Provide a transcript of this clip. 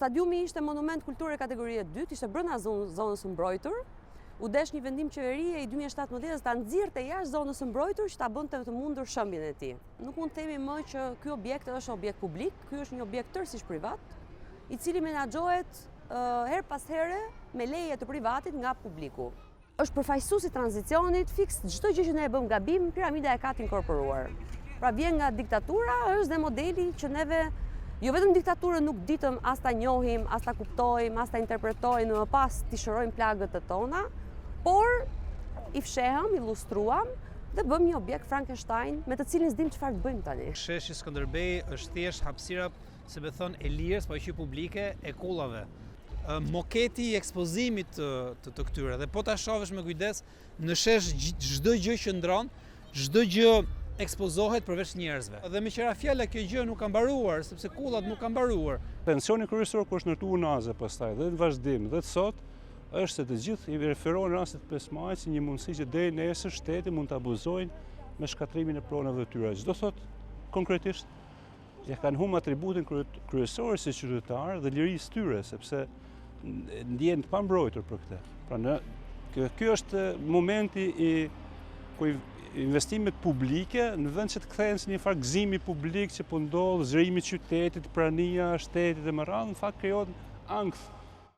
Stadiumi ishte monument kulture kategorie 2, ishte brenda zonës së mbrojtur. U desh një vendim qeverie i 2017 ta nxirrte jashtë zonës së mbrojtur që ta bënte të mundur shëmbjen e tij. Nuk mund të themi më që ky objekt është objekt publik, ky është një objekt tërësisht privat, i cili menaxhohet her pas here me leje të privatit nga publiku. Është përfaqësues i tranzicionit, fiks çdo gjë që ne e bëm gabim, piramida e ka të inkorporuar. Pra vjen nga diktatura, është dhe modeli që neve jo vetëm diktaturën nuk ditëm as ta njohim, as ta kuptojmë, as ta interpretojmë, më pas t'i shërojmë plagët e tona, por i fshehëm, illustruam dhe bëm një objekt Frankenstein me të cilin s'dim çfarë të bëjmë tani. Sheshi Skënderbej është thjesht hapësira, se me thon e lirës, po që publike e kullave. Moketi i ekspozimit të këtyre dhe po ta shohësh me kujdes, në shesh çdo gjë që ndron, çdo gjë ekspozohet përveç njerëzve. Dhe me qëra fjalla kjo gjë nuk ka mbaruar, sepse kullat nuk ka mbaruar. Tensioni kryesor ku është ndërtuar naze pastaj dhe në vazhdim dhe të sot është se të gjithë i referohen rastet 5 majit si një mundësi që deri nesër shteti mund të abuzojnë me shkatrimin e pronave të tyre. Çdo thot konkretisht ja kanë humbur atributin kryesor si qytetar dhe lirisë tyre, sepse ndjen të pambrojtur për këtë. Pra ky është momenti ku investimet publike në vend që të kthehen si një farë gëzimi publik që po ndodh, zërimi i qytetit, prania, shtetit e më radhë, në fakt krijohet ankth